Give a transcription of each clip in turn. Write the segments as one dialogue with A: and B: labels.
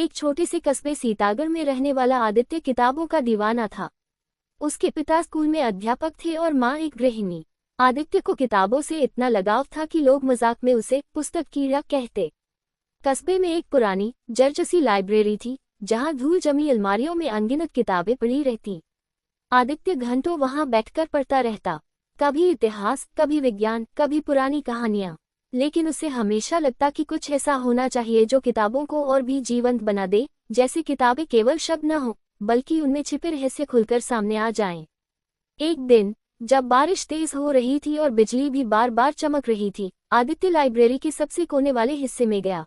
A: एक छोटे से कस्बे सीतागढ़ में रहने वाला आदित्य किताबों का दीवाना था। उसके पिता स्कूल में अध्यापक थे और माँ एक गृहिणी। आदित्य को किताबों से इतना लगाव था कि लोग मजाक में उसे पुस्तक कीड़ा कहते। कस्बे में एक पुरानी जर्जसी लाइब्रेरी थी, जहाँ धूल जमी अलमारियों में अनगिनत किताबें पड़ी रहती। आदित्य घंटों वहां बैठकर पढ़ता रहता, कभी इतिहास, कभी विज्ञान, कभी पुरानी कहानियां। लेकिन उसे हमेशा लगता कि कुछ ऐसा होना चाहिए जो किताबों को और भी जीवंत बना दे, जैसे किताबें केवल शब्द न हो, बल्कि उनमें छिपे रहस्य खुलकर सामने आ जाएं। एक दिन जब बारिश तेज हो रही थी और बिजली भी बार बार चमक रही थी, आदित्य लाइब्रेरी के सबसे कोने वाले हिस्से में गया।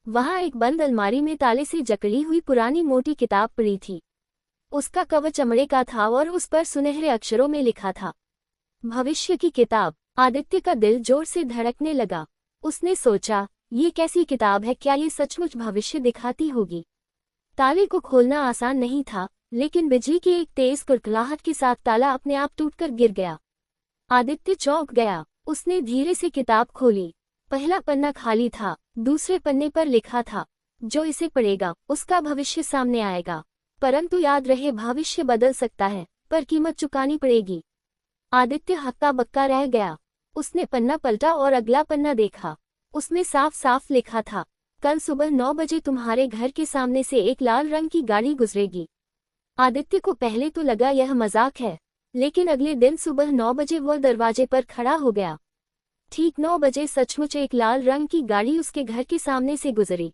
A: वहां एक बंद अलमारी में ताले से जकड़ी हुई पुरानी मोटी किताब पड़ी थी। उसका कवर चमड़े का था और उस पर सुनहरे अक्षरों में लिखा था, भविष्य की किताब। आदित्य का दिल जोर से धड़कने लगा। उसने सोचा, ये कैसी किताब है, क्या ये सचमुच भविष्य दिखाती होगी? ताले को खोलना आसान नहीं था, लेकिन बिजली की एक तेज कुड़कुड़ाहट के साथ ताला अपने आप टूटकर गिर गया। आदित्य चौंक गया। उसने धीरे से किताब खोली। पहला पन्ना खाली था, दूसरे पन्ने पर लिखा था, जो इसे पढ़ेगा उसका भविष्य सामने आएगा। परंतु याद रहे, भविष्य बदल सकता है, पर कीमत चुकानी पड़ेगी। आदित्य हक्का बक्का रह गया। उसने पन्ना पलटा और अगला पन्ना देखा। उसमें साफ साफ लिखा था, कल सुबह 9 बजे तुम्हारे घर के सामने से एक लाल रंग की गाड़ी गुजरेगी। आदित्य को पहले तो लगा यह मजाक है, लेकिन अगले दिन सुबह 9 बजे वह दरवाजे पर खड़ा हो गया। ठीक 9 बजे सचमुच एक लाल रंग की गाड़ी उसके घर के सामने से गुजरी।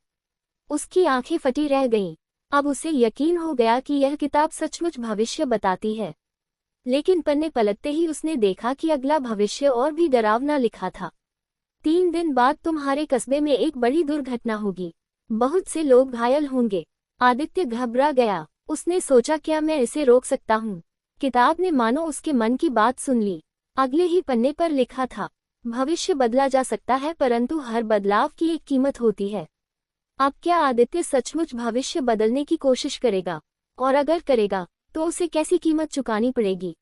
A: उसकी आंखें फटी रह गईं। अब उसे यकीन हो गया कि यह किताब सचमुच भविष्य बताती है। लेकिन पन्ने पलटते ही उसने देखा कि अगला भविष्य और भी डरावना लिखा था। 3 दिन बाद तुम्हारे कस्बे में एक बड़ी दुर्घटना होगी, बहुत से लोग घायल होंगे। आदित्य घबरा गया। उसने सोचा, क्या मैं इसे रोक सकता हूँ? किताब ने मानो उसके मन की बात सुन ली। अगले ही पन्ने पर लिखा था, भविष्य बदला जा सकता है, परंतु हर बदलाव की एक कीमत होती है। अब क्या आदित्य सचमुच भविष्य बदलने की कोशिश करेगा? और अगर करेगा, तो उसे कैसी कीमत चुकानी पड़ेगी?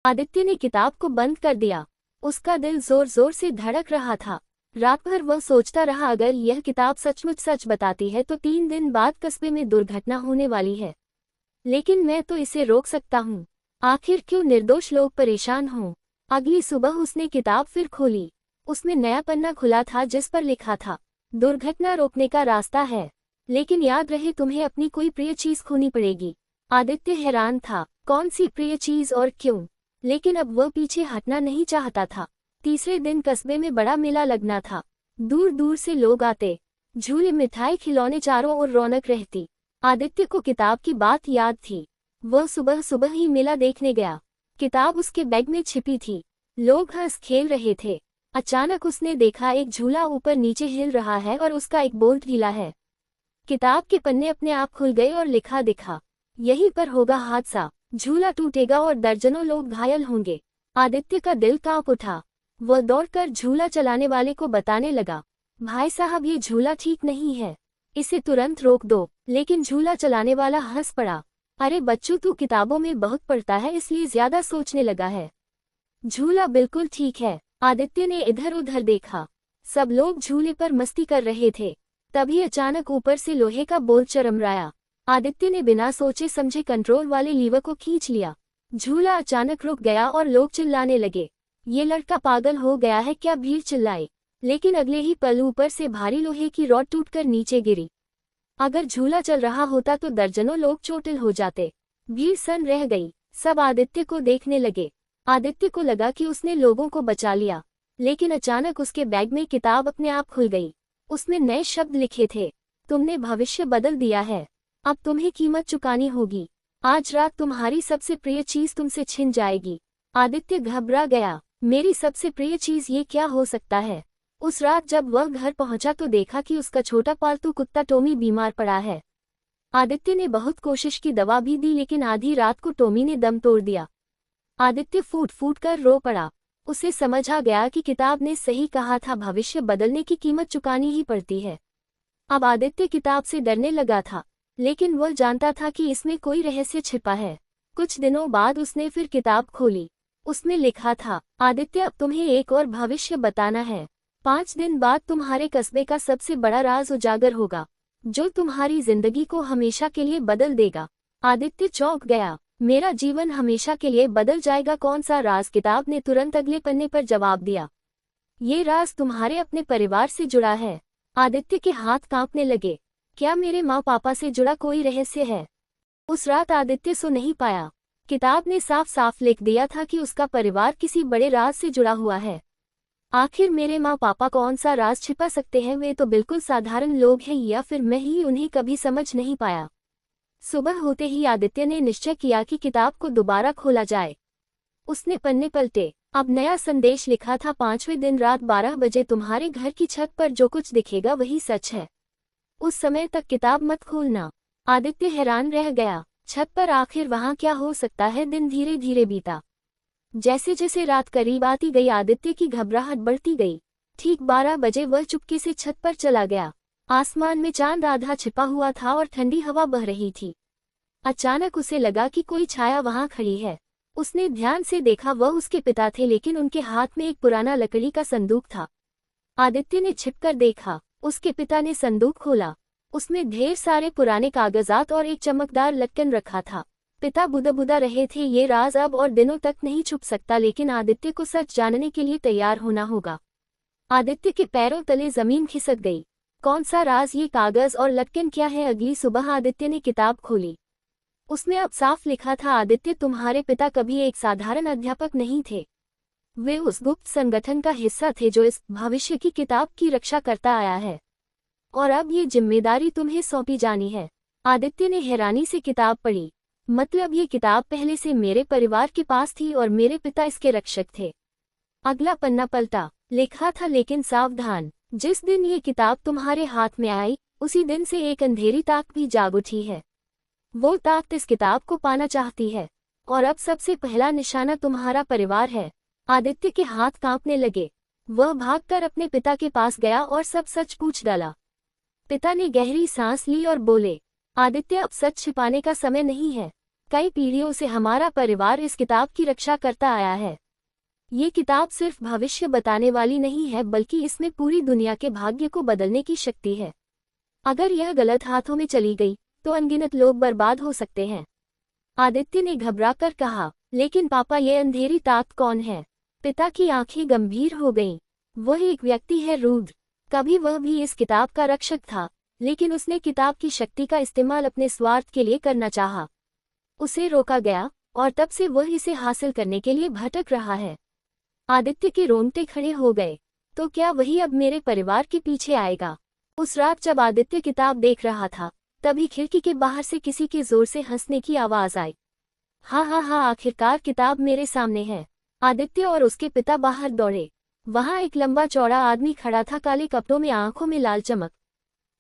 A: आदित्य ने किताब को बंद कर दिया। उसका दिल जोर जोर से धड़क रहा था। रात भर वह सोचता रहा, अगर यह किताब सचमुच सच बताती है तो 3 दिन बाद कस्बे में दुर्घटना होने वाली है। लेकिन मैं तो इसे रोक सकता हूँ। आखिर क्यों निर्दोष लोग परेशान हों? अगली सुबह उसने किताब फिर खोली। उसमें नया पन्ना खुला था जिस पर लिखा था, दुर्घटना रोकने का रास्ता है, लेकिन याद रहे तुम्हें अपनी कोई प्रिय चीज खोनी पड़ेगी। आदित्य हैरान था, कौन सी प्रिय चीज और क्यों? लेकिन अब वह पीछे हटना नहीं चाहता था। तीसरे दिन कस्बे में बड़ा मेला लगना था। दूर दूर से लोग आते, झूले, मिठाई, खिलौने, चारों ओर रौनक रहती। आदित्य को किताब की बात याद थी। वह सुबह सुबह ही मेला देखने गया। किताब उसके बैग में छिपी थी। लोग हंस खेल रहे थे। अचानक उसने देखा, एक झूला ऊपर नीचे हिल रहा है और उसका एक बोल्ट ढीला है। किताब के पन्ने अपने आप खुल गए और लिखा दिखा, यहीं पर होगा हादसा, झूला टूटेगा और दर्जनों लोग घायल होंगे। आदित्य का दिल कांप उठा। वह दौड़कर झूला चलाने वाले को बताने लगा, भाई साहब, ये झूला ठीक नहीं है, इसे तुरंत रोक दो। लेकिन झूला चलाने वाला हंस पड़ा, अरे बच्चों, तू किताबों में बहुत पढ़ता है, इसलिए ज्यादा सोचने लगा है। झूला बिल्कुल ठीक है। आदित्य ने इधर उधर देखा। सब लोग झूले पर मस्ती कर रहे थे। तभी अचानक ऊपर से लोहे का बोल्ट चरमराया। आदित्य ने बिना सोचे समझे कंट्रोल वाले लीवर को खींच लिया। झूला अचानक रुक गया और लोग चिल्लाने लगे, ये लड़का पागल हो गया है क्या? भीड़ चिल्लाई। लेकिन अगले ही पल ऊपर से भारी लोहे की रॉड टूटकर नीचे गिरी। अगर झूला चल रहा होता तो दर्जनों लोग चोटिल हो जाते। भीड़ सन रह गई। सब आदित्य को देखने लगे। आदित्य को लगा कि उसने लोगों को बचा लिया, लेकिन अचानक उसके बैग में किताब अपने आप खुल गई। उसमें नए शब्द लिखे थे, तुमने भविष्य बदल दिया है, अब तुम्हें कीमत चुकानी होगी। आज रात तुम्हारी सबसे प्रिय चीज तुमसे छिन जाएगी। आदित्य घबरा गया, मेरी सबसे प्रिय चीज ये क्या हो सकता है? उस रात जब वह घर पहुंचा तो देखा कि उसका छोटा पालतू कुत्ता टॉमी बीमार पड़ा है। आदित्य ने बहुत कोशिश की, दवा भी दी, लेकिन आधी रात को टॉमी ने दम तोड़ दिया। आदित्य फूट फूट कर रो पड़ा। उसे समझ आ गया कि किताब ने सही कहा था, भविष्य बदलने की कीमत चुकानी ही पड़ती है। अब आदित्य किताब से डरने लगा था, लेकिन वह जानता था कि इसमें कोई रहस्य छिपा है। कुछ दिनों बाद उसने फिर किताब खोली। उसमें लिखा था, आदित्य, अब तुम्हें एक और भविष्य बताना है। 5 दिन बाद तुम्हारे कस्बे का सबसे बड़ा राज उजागर होगा। जो तुम्हारी जिंदगी को हमेशा के लिए बदल देगा। आदित्य चौंक गया। मेरा जीवन हमेशा के लिए बदल जाएगा? कौन सा राज? किताब ने तुरंत अगले पन्ने पर जवाब दिया। ये राज तुम्हारे अपने परिवार से जुड़ा है। आदित्य के हाथ कांपने लगे। क्या मेरे माँ पापा से जुड़ा कोई रहस्य है? उस रात आदित्य सो नहीं पाया। किताब ने साफ साफ लिख दिया था कि उसका परिवार किसी बड़े राज से जुड़ा हुआ है। आखिर मेरे माँ पापा कौन सा राज छिपा सकते हैं? वे तो बिल्कुल साधारण लोग हैं, या फिर मैं ही उन्हें कभी समझ नहीं पाया। सुबह होते ही आदित्य ने निश्चय किया कि किताब को दोबारा खोला जाए। उसने पन्ने पलटे। अब नया संदेश लिखा था। 5वें दिन रात 12 बजे तुम्हारे घर की छत पर जो कुछ दिखेगा वही सच है। उस समय तक किताब मत खोलना। आदित्य हैरान रह गया। छत पर आखिर वहां क्या हो सकता है? दिन धीरे धीरे बीता। जैसे जैसे रात करीब आती गई आदित्य की घबराहट बढ़ती गई। ठीक 12 बजे वह चुपके से छत पर चला गया। आसमान में चांद आधा छिपा हुआ था और ठंडी हवा बह रही थी। अचानक उसे लगा कि कोई छाया वहां खड़ी है। उसने ध्यान से देखा। वह उसके पिता थे, लेकिन उनके हाथ में एक पुराना लकड़ी का संदूक था। आदित्य ने छिपकर देखा। उसके पिता ने संदूक खोला। उसमें ढेर सारे पुराने कागजात और एक चमकदार लटकन रखा था। पिता बुदबुदा रहे थे। ये राज अब और दिनों तक नहीं छुप सकता, लेकिन आदित्य को सच जानने के लिए तैयार होना होगा। आदित्य के पैरों तले जमीन खिसक गई। कौन सा राज? ये कागज और लटकन क्या है? अगली सुबह आदित्य ने किताब खोली। उसमें अब साफ लिखा था, आदित्य तुम्हारे पिता कभी एक साधारण अध्यापक नहीं थे। वे उस गुप्त संगठन का हिस्सा थे जो इस भविष्य की किताब की रक्षा करता आया है, और अब ये जिम्मेदारी तुम्हें सौंपी जानी है। आदित्य ने हैरानी से किताब पढ़ी। मतलब ये किताब पहले से मेरे परिवार के पास थी और मेरे पिता इसके रक्षक थे। अगला पन्ना पलटा। लिखा था, लेकिन सावधान, जिस दिन ये किताब तुम्हारे हाथ में आई उसी दिन से एक अंधेरी ताकत भी जाग उठी है। वो ताकत इस किताब को पाना चाहती है, और अब सबसे पहला निशाना तुम्हारा परिवार है। आदित्य के हाथ कांपने लगे। वह भागकर अपने पिता के पास गया और सब सच पूछ डाला। पिता ने गहरी सांस ली और बोले, आदित्य, अब सच छिपाने का समय नहीं है। कई पीढ़ियों से हमारा परिवार इस किताब की रक्षा करता आया है। ये किताब सिर्फ भविष्य बताने वाली नहीं है, बल्कि इसमें पूरी दुनिया के भाग्य को बदलने की शक्ति है। अगर यह गलत हाथों में चली गई तो अनगिनत लोग बर्बाद हो सकते हैं। आदित्य ने घबराकर कहा, लेकिन पापा, ये अंधेरी ताकत कौन है? पिता की आंखें गंभीर हो गईं। वह एक व्यक्ति है, रुद्र। कभी वह भी इस किताब का रक्षक था, लेकिन उसने किताब की शक्ति का इस्तेमाल अपने स्वार्थ के लिए करना चाहा। उसे रोका गया, और तब से वह इसे हासिल करने के लिए भटक रहा है। आदित्य के रोंगटे खड़े हो गए। तो क्या वही अब मेरे परिवार के पीछे आएगा? उस रात जब आदित्य किताब देख रहा था, तभी खिड़की के बाहर से किसी के जोर से हंसने की आवाज आई। हा हा हा, आखिरकार किताब मेरे सामने है। आदित्य और उसके पिता बाहर दौड़े। वहां एक लंबा चौड़ा आदमी खड़ा था, काले कपड़ों में, आंखों में लाल चमक।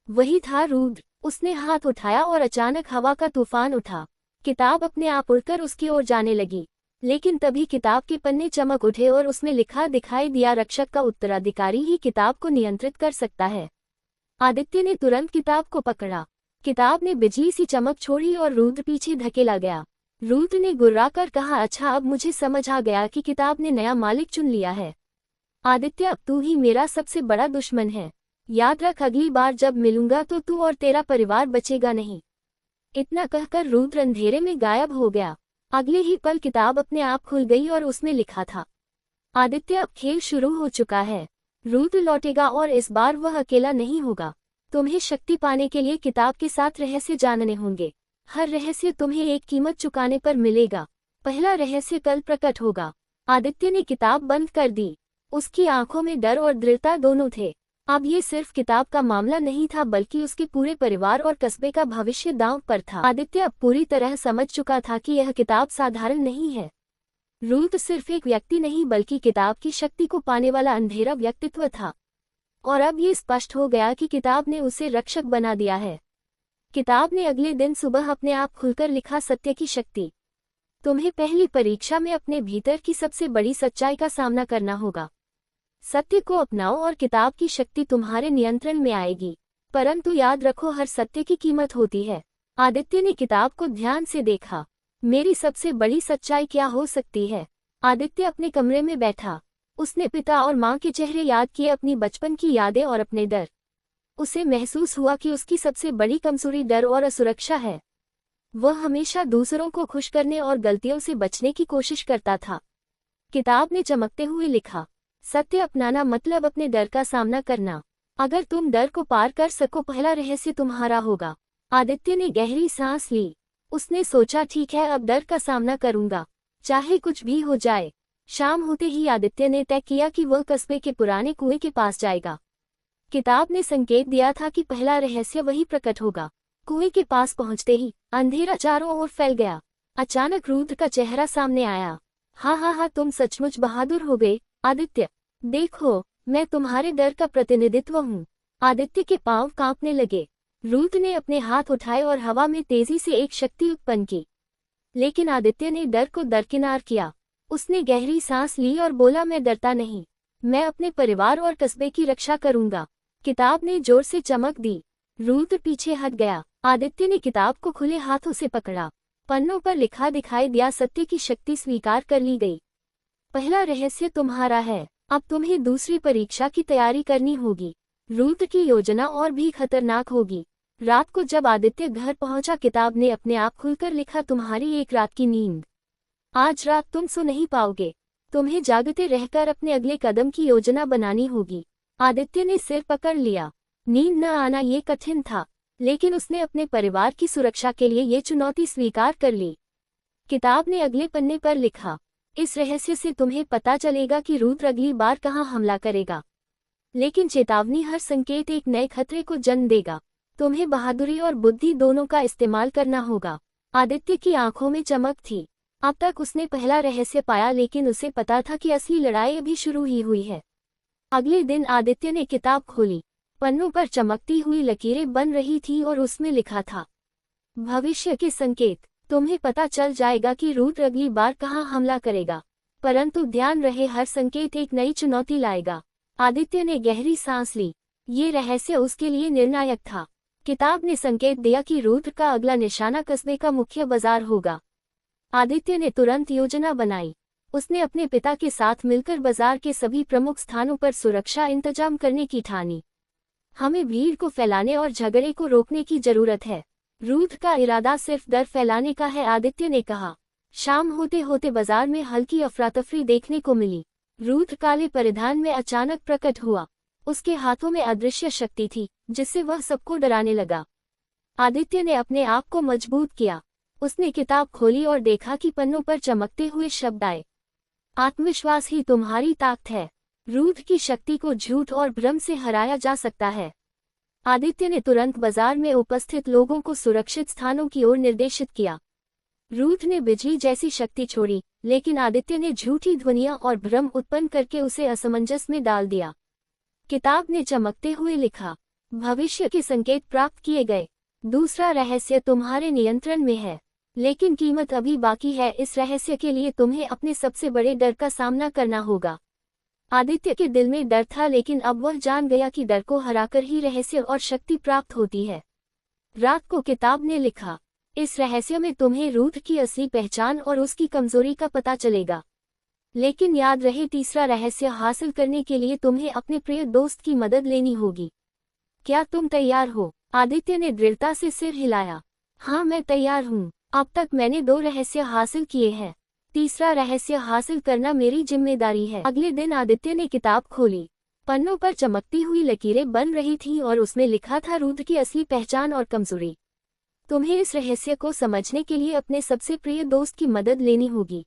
A: वही था रुद्र। उसने हाथ उठाया और अचानक हवा का तूफान उठा। किताब अपने आप उड़कर उसकी ओर जाने लगी, लेकिन तभी किताब के पन्ने चमक उठे और उसमें लिखा दिखाई दिया, रक्षक का उत्तराधिकारी ही किताब को नियंत्रित कर सकता है। आदित्य ने तुरंत किताब को पकड़ा। किताब ने बिजली सी चमक छोड़ी और रुद्र पीछे धकेला गया। रुद्र ने गुर्राकर कहा, अच्छा, अब मुझे समझ आ गया कि किताब ने नया मालिक चुन लिया है। आदित्य, अब तू ही मेरा सबसे बड़ा दुश्मन है। याद रख, अगली बार जब मिलूंगा तो तू और तेरा परिवार बचेगा नहीं। इतना कहकर रुद्र अंधेरे में गायब हो गया। अगले ही पल किताब अपने आप खुल गई और उसमें लिखा था, आदित्य, अब खेल शुरू हो चुका है। रुद्र लौटेगा और इस बार वह अकेला नहीं होगा। तुम्हें शक्ति पाने के लिए किताब के साथ रहस्य जानने होंगे। हर रहस्य तुम्हें एक कीमत चुकाने पर मिलेगा। पहला रहस्य कल प्रकट होगा। आदित्य ने किताब बंद कर दी। उसकी आंखों में डर और दृढ़ता दोनों थे। अब ये सिर्फ किताब का मामला नहीं था, बल्कि उसके पूरे परिवार और कस्बे का भविष्य दांव पर था। आदित्य अब पूरी तरह समझ चुका था कि यह किताब साधारण नहीं है। रुद्र सिर्फ एक व्यक्ति नहीं, बल्कि किताब की शक्ति को पाने वाला अंधेरा व्यक्तित्व था। और अब ये स्पष्ट हो गया कि किताब ने उसे रक्षक बना दिया है। किताब ने अगले दिन सुबह अपने आप खुलकर लिखा, सत्य की शक्ति। तुम्हें पहली परीक्षा में अपने भीतर की सबसे बड़ी सच्चाई का सामना करना होगा। सत्य को अपनाओ और किताब की शक्ति तुम्हारे नियंत्रण में आएगी। परंतु याद रखो, हर सत्य की कीमत होती है। आदित्य ने किताब को ध्यान से देखा। मेरी सबसे बड़ी सच्चाई क्या हो सकती है? आदित्य अपने कमरे में बैठा। उसने पिता और माँ के चेहरे याद किए, अपनी बचपन की यादें और अपने डर। उसे महसूस हुआ कि उसकी सबसे बड़ी कमजोरी डर और असुरक्षा है। वह हमेशा दूसरों को खुश करने और गलतियों से बचने की कोशिश करता था। किताब ने चमकते हुए लिखा, सत्य अपनाना मतलब अपने डर का सामना करना। अगर तुम डर को पार कर सको, पहला रहस्य तुम्हारा होगा। आदित्य ने गहरी सांस ली। उसने सोचा, ठीक है, अब डर का सामना करूंगा, चाहे कुछ भी हो जाए। शाम होते ही आदित्य ने तय किया कि वह कस्बे के पुराने कुएं के पास जाएगा। किताब ने संकेत दिया था कि पहला रहस्य वही प्रकट होगा। कुएं के पास पहुंचते ही अंधेरा चारों ओर फैल गया। अचानक रुद्र का चेहरा सामने आया। हाँ, तुम सचमुच बहादुर हो गए आदित्य। देखो, मैं तुम्हारे डर का प्रतिनिधित्व हूँ। आदित्य के पांव कांपने लगे। रुद्र ने अपने हाथ उठाए और हवा में तेजी से एक शक्ति उत्पन्न की। लेकिन आदित्य ने डर को दरकिनार किया। उसने गहरी सांस ली और बोला, मैं डरता नहीं, मैं अपने परिवार और कस्बे की रक्षा करूंगा। किताब ने जोर से चमक दी। रुद्र पीछे हट गया। आदित्य ने किताब को खुले हाथों से पकड़ा। पन्नों पर लिखा दिखाई दिया, सत्य की शक्ति स्वीकार कर ली गई। पहला रहस्य तुम्हारा है। अब तुम्हें दूसरी परीक्षा की तैयारी करनी होगी। रुद्र की योजना और भी खतरनाक होगी। रात को जब आदित्य घर पहुंचा, किताब ने अपने आप खुलकर लिखा, तुम्हारी एक रात की नींद आज रात तुम सो नहीं पाओगे। तुम्हें जागते रहकर अपने अगले कदम की योजना बनानी होगी। आदित्य ने सिर पकड़ लिया। नींद न आना ये कठिन था, लेकिन उसने अपने परिवार की सुरक्षा के लिए ये चुनौती स्वीकार कर ली। किताब ने अगले पन्ने पर लिखा, इस रहस्य से तुम्हें पता चलेगा कि रुद्र अगली बार कहाँ हमला करेगा। लेकिन चेतावनी, हर संकेत एक नए खतरे को जन्म देगा। तुम्हें बहादुरी और बुद्धि दोनों का इस्तेमाल करना होगा। आदित्य की आंखों में चमक थी। अब तक उसने पहला रहस्य पाया, लेकिन उसे पता था कि असली लड़ाई अभी शुरू ही हुई है। अगले दिन आदित्य ने किताब खोली। पन्नों पर चमकती हुई लकीरें बन रही थी और उसमें लिखा था, भविष्य के संकेत। तुम्हें पता चल जाएगा कि रुद्र अगली बार कहाँ हमला करेगा, परंतु ध्यान रहे, हर संकेत एक नई चुनौती लाएगा। आदित्य ने गहरी सांस ली। ये रहस्य उसके लिए निर्णायक था। किताब ने संकेत दिया कि रुद्र का अगला निशाना कस्बे का मुख्य बाजार होगा। आदित्य ने तुरंत योजना बनाई। उसने अपने पिता के साथ मिलकर बाजार के सभी प्रमुख स्थानों पर सुरक्षा इंतजाम करने की ठानी। हमें भीड़ को फैलाने और झगड़े को रोकने की जरूरत है। रुद्र का इरादा सिर्फ डर फैलाने का है, आदित्य ने कहा। शाम होते होते बाजार में हल्की अफरा-तफरी देखने को मिली। रुद्र काले परिधान में अचानक प्रकट हुआ। उसके हाथों में अदृश्य शक्ति थी, जिससे वह सबको डराने लगा। आदित्य ने अपने आप को मजबूत किया। उसने किताब खोली और देखा कि पन्नों पर चमकते हुए शब्द आए, आत्मविश्वास ही तुम्हारी ताकत है। रुद्र की शक्ति को झूठ और भ्रम से हराया जा सकता है। आदित्य ने तुरंत बाजार में उपस्थित लोगों को सुरक्षित स्थानों की ओर निर्देशित किया। रुद्र ने बिजली जैसी शक्ति छोड़ी, लेकिन आदित्य ने झूठी ध्वनियां और भ्रम उत्पन्न करके उसे असमंजस में डाल दिया। किताब ने चमकते हुए लिखा, भविष्य के संकेत प्राप्त किए गए। दूसरा रहस्य तुम्हारे नियंत्रण में है, लेकिन कीमत अभी बाकी है। इस रहस्य के लिए तुम्हें अपने सबसे बड़े डर का सामना करना होगा। आदित्य के दिल में डर था, लेकिन अब वह जान गया कि डर को हराकर ही रहस्य और शक्ति प्राप्त होती है। रात को किताब ने लिखा, इस रहस्य में तुम्हें रुद्र की असली पहचान और उसकी कमजोरी का पता चलेगा। लेकिन याद रहे, तीसरा रहस्य हासिल करने के लिए तुम्हें अपने प्रिय दोस्त की मदद लेनी होगी। क्या तुम तैयार हो? आदित्य ने दृढ़ता से सिर हिलाया। हाँ, मैं तैयार हूँ। अब तक मैंने 2 रहस्य हासिल किए हैं। तीसरा रहस्य हासिल करना मेरी जिम्मेदारी है। अगले दिन आदित्य ने किताब खोली। पन्नों पर चमकती हुई लकीरें बन रही थीं और उसमें लिखा था, रुद्र की असली पहचान और कमजोरी। तुम्हें इस रहस्य को समझने के लिए अपने सबसे प्रिय दोस्त की मदद लेनी होगी।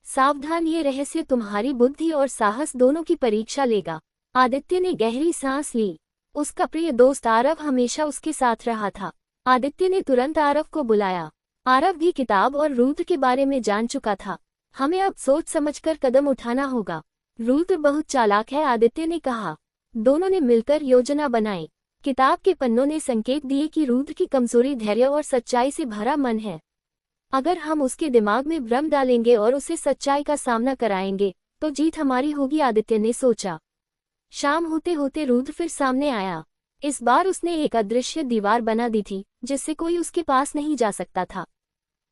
A: सावधान, ये रहस्य तुम्हारी बुद्धि और साहस दोनों की परीक्षा लेगा। आदित्य ने गहरी सांस ली। उसका प्रिय दोस्त आरव हमेशा उसके साथ रहा था। आदित्य ने तुरंत आरव को बुलाया। आरव भी किताब और रुद्र के बारे में जान चुका था। हमें अब सोच समझकर कदम उठाना होगा। रुद्र बहुत चालाक है, आदित्य ने कहा। दोनों ने मिलकर योजना बनाई। किताब के पन्नों ने संकेत दिए कि रुद्र की कमजोरी धैर्य और सच्चाई से भरा मन है। अगर हम उसके दिमाग में भ्रम डालेंगे और उसे सच्चाई का सामना कराएंगे, तो जीत हमारी होगी, आदित्य ने सोचा। शाम होते होते रुद्र फिर सामने आया। इस बार उसने एक अदृश्य दीवार बना दी थी, जिससे कोई उसके पास नहीं जा सकता था।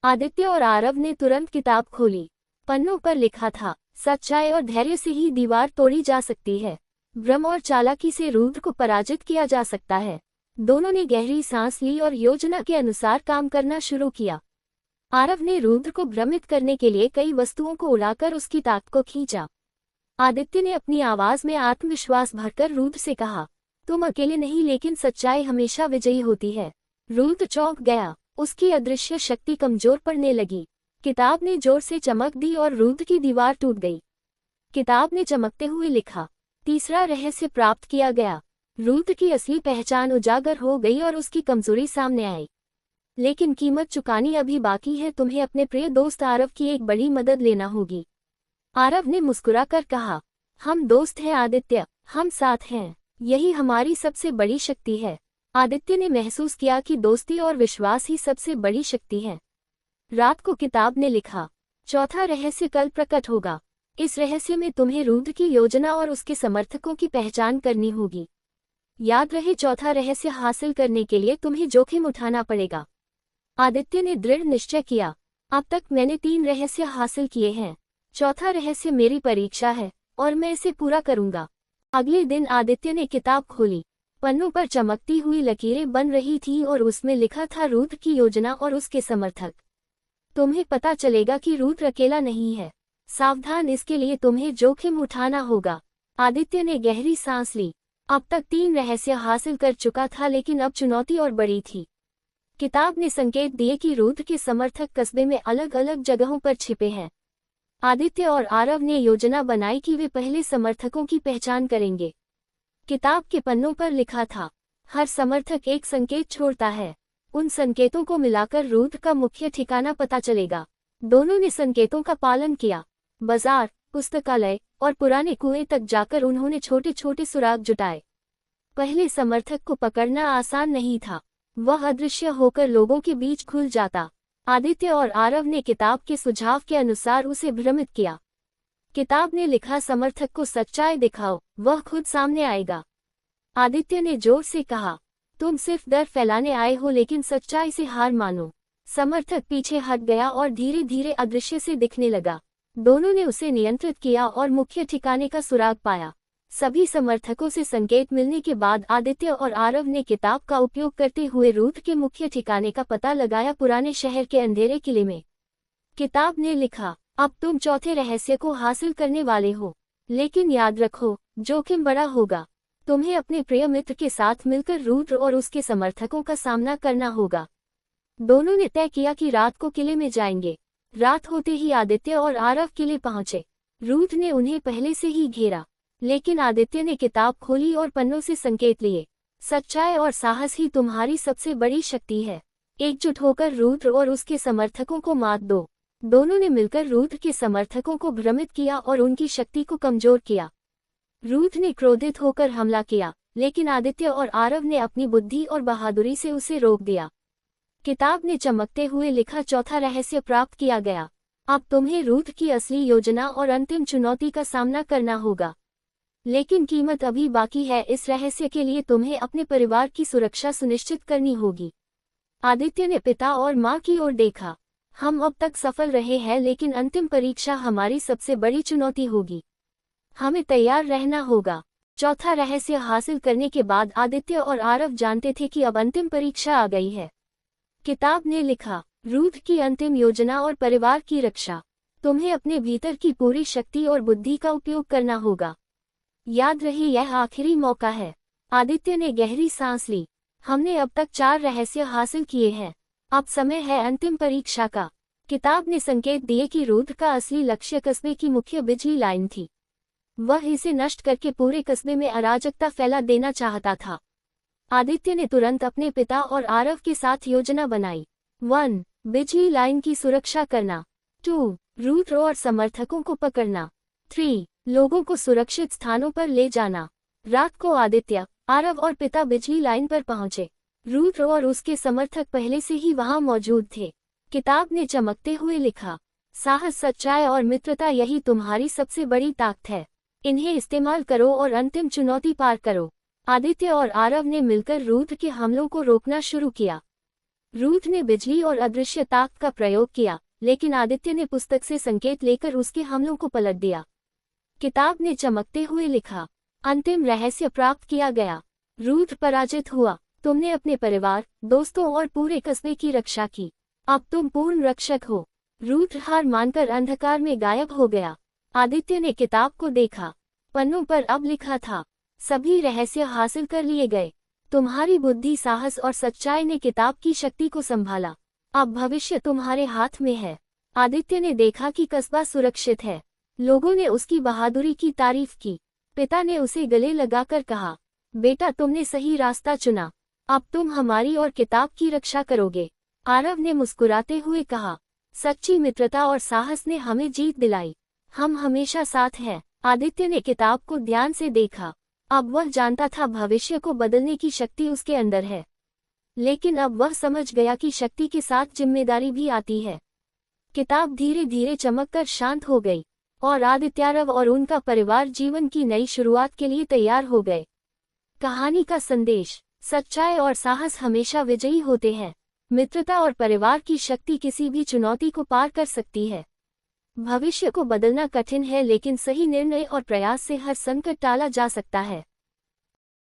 A: आदित्य और आरव ने तुरंत किताब खोली। पन्नों पर लिखा था, सच्चाई और धैर्य से ही दीवार तोड़ी जा सकती है। भ्रम और चालाकी से रुद्र को पराजित किया जा सकता है। दोनों ने गहरी सांस ली और योजना के अनुसार काम करना शुरू किया। आरव ने रुद्र को भ्रमित करने के लिए कई वस्तुओं को उड़ाकर उसकी ताक को खींचा। आदित्य ने अपनी आवाज में आत्मविश्वास भरकर रुद्र से कहा, तुम अकेले नहीं, लेकिन सच्चाई हमेशा विजयी होती है। रुद्र चौंक गया, उसकी अदृश्य शक्ति कमजोर पड़ने लगी। किताब ने जोर से चमक दी और रुद्र की दीवार टूट गई। किताब ने चमकते हुए लिखा, तीसरा रहस्य प्राप्त किया गया। रुद्र की असली पहचान उजागर हो गई और उसकी कमजोरी सामने आई। लेकिन कीमत चुकानी अभी बाकी है। तुम्हें अपने प्रिय दोस्त आरव की एक बड़ी मदद लेना होगी। आरव ने मुस्कुराकर कहा, हम दोस्त हैं आदित्य, हम साथ हैं, यही हमारी सबसे बड़ी शक्ति है। आदित्य ने महसूस किया कि दोस्ती और विश्वास ही सबसे बड़ी शक्ति है। रात को किताब ने लिखा, चौथा रहस्य कल प्रकट होगा। इस रहस्य में तुम्हें रुद्र की योजना और उसके समर्थकों की पहचान करनी होगी। याद रहे, चौथा रहस्य हासिल करने के लिए तुम्हें जोखिम उठाना पड़ेगा। आदित्य ने दृढ़ निश्चय किया, अब तक मैंने 3 रहस्य हासिल किए हैं। चौथा रहस्य मेरी परीक्षा है और मैं इसे पूरा करूंगा। अगले दिन आदित्य ने किताब खोली। पन्नों पर चमकती हुई लकीरें बन रही थी और उसमें लिखा था रुद्र की योजना और उसके समर्थक। तुम्हें पता चलेगा कि रुद्र अकेला नहीं है। सावधान, इसके लिए तुम्हें जोखिम उठाना होगा। आदित्य ने गहरी सांस ली। अब तक 3 रहस्य हासिल कर चुका था, लेकिन अब चुनौती और बड़ी थी। किताब ने संकेत दिए कि रुद्र के समर्थक कस्बे में अलग अलग जगहों पर छिपे हैं। आदित्य और आरव ने योजना बनाई कि वे पहले समर्थकों की पहचान करेंगे। किताब के पन्नों पर लिखा था, हर समर्थक एक संकेत छोड़ता है। उन संकेतों को मिलाकर रुद्र का मुख्य ठिकाना पता चलेगा। दोनों ने संकेतों का पालन किया। बाजार, पुस्तकालय और पुराने कुएं तक जाकर उन्होंने छोटे छोटे सुराग जुटाए। पहले समर्थक को पकड़ना आसान नहीं था। वह अदृश्य होकर लोगों के बीच घुल जाता। आदित्य और आरव ने किताब के सुझाव के अनुसार उसे भ्रमित किया। किताब ने लिखा, समर्थक को सच्चाई दिखाओ, वह खुद सामने आएगा। आदित्य ने जोर से कहा, तुम सिर्फ डर फैलाने आए हो, लेकिन सच्चाई से हार मानो। समर्थक पीछे हट गया और धीरे धीरे अदृश्य से दिखने लगा। दोनों ने उसे नियंत्रित किया और मुख्य ठिकाने का सुराग पाया। सभी समर्थकों से संकेत मिलने के बाद आदित्य और आरव ने किताब का उपयोग करते हुए रुद्र के मुख्य ठिकाने का पता लगाया, पुराने शहर के अंधेरे किले में। किताब ने लिखा, अब तुम चौथे रहस्य को हासिल करने वाले हो, लेकिन याद रखो, जोखिम बड़ा होगा। तुम्हें अपने प्रिय मित्र के साथ मिलकर रुद्र और उसके समर्थकों का सामना करना होगा। दोनों ने तय किया कि रात को किले में जाएंगे। रात होते ही आदित्य और आरव किले पहुंचे। रुद्र ने उन्हें पहले से ही घेरा, लेकिन आदित्य ने किताब खोली और पन्नों से संकेत लिए। सच्चाई और साहस ही तुम्हारी सबसे बड़ी शक्ति है। एकजुट होकर रुद्र और उसके समर्थकों को मात दो। दोनों ने मिलकर रुद्र के समर्थकों को भ्रमित किया और उनकी शक्ति को कमजोर किया। रुद्र ने क्रोधित होकर हमला किया, लेकिन आदित्य और आरव ने अपनी बुद्धि और बहादुरी से उसे रोक दिया। किताब ने चमकते हुए लिखा, चौथा रहस्य प्राप्त किया गया। अब तुम्हें रुद्र की असली योजना और अंतिम चुनौती का सामना करना होगा, लेकिन कीमत अभी बाकी है। इस रहस्य के लिए तुम्हें अपने परिवार की सुरक्षा सुनिश्चित करनी होगी। आदित्य ने पिता और मां की ओर देखा। हम अब तक सफल रहे हैं, लेकिन अंतिम परीक्षा हमारी सबसे बड़ी चुनौती होगी। हमें तैयार रहना होगा। चौथा रहस्य हासिल करने के बाद आदित्य और आरव जानते थे कि अब अंतिम परीक्षा आ गई है। किताब ने लिखा, रुद्र की अंतिम योजना और परिवार की रक्षा। तुम्हें अपने भीतर की पूरी शक्ति और बुद्धि का उपयोग करना होगा। याद रहे, यह आखिरी मौका है। आदित्य ने गहरी सांस ली। हमने अब तक 4 रहस्य हासिल किए हैं। अब समय है अंतिम परीक्षा का। किताब ने संकेत दिए कि रुद्र का असली लक्ष्य कस्बे की मुख्य बिजली लाइन थी। वह इसे नष्ट करके पूरे कस्बे में अराजकता फैला देना चाहता था। आदित्य ने तुरंत अपने पिता और आरव के साथ योजना बनाई। 1. बिजली लाइन की सुरक्षा करना। 2. रुद्र और समर्थकों को पकड़ना। 3. लोगों को सुरक्षित स्थानों पर ले जाना। रात को आदित्य, आरव और पिता बिजली लाइन पर पहुंचे। रुद्र और उसके समर्थक पहले से ही वहां मौजूद थे। किताब ने चमकते हुए लिखा, साहस, सच्चाई और मित्रता, यही तुम्हारी सबसे बड़ी ताकत है। इन्हें इस्तेमाल करो और अंतिम चुनौती पार करो। आदित्य और आरव ने मिलकर रुद्र के हमलों को रोकना शुरू किया। रुद्र ने बिजली और अदृश्य ताकत का प्रयोग किया, लेकिन आदित्य ने पुस्तक से संकेत लेकर उसके हमलों को पलट दिया। किताब ने चमकते हुए लिखा, अंतिम रहस्य प्राप्त किया गया। रूथ पराजित हुआ। तुमने अपने परिवार, दोस्तों और पूरे कस्बे की रक्षा की। अब तुम पूर्ण रक्षक हो। रूथ हार मानकर अंधकार में गायब हो गया। आदित्य ने किताब को देखा। पन्नों पर अब लिखा था, सभी रहस्य हासिल कर लिए गए। तुम्हारी बुद्धि, साहस और सच्चाई ने किताब की शक्ति को संभाला। अब भविष्य तुम्हारे हाथ में है। आदित्य ने देखा कि कस्बा सुरक्षित है। लोगों ने उसकी बहादुरी की तारीफ की। पिता ने उसे गले लगाकर कहा, बेटा तुमने सही रास्ता चुना। अब तुम हमारी और किताब की रक्षा करोगे। आरव ने मुस्कुराते हुए कहा, सच्ची मित्रता और साहस ने हमें जीत दिलाई। हम हमेशा साथ हैं। आदित्य ने किताब को ध्यान से देखा। अब वह जानता था भविष्य को बदलने की शक्ति उसके अंदर है, लेकिन अब वह समझ गया कि शक्ति के साथ जिम्मेदारी भी आती है। किताब धीरे धीरे चमककर शांत हो गई और आदित्यारव और उनका परिवार जीवन की नई शुरुआत के लिए तैयार हो गए। कहानी का संदेश, सच्चाई और साहस हमेशा विजयी होते हैं। मित्रता और परिवार की शक्ति किसी भी चुनौती को पार कर सकती है। भविष्य को बदलना कठिन है, लेकिन सही निर्णय और प्रयास से हर संकट टाला जा सकता है।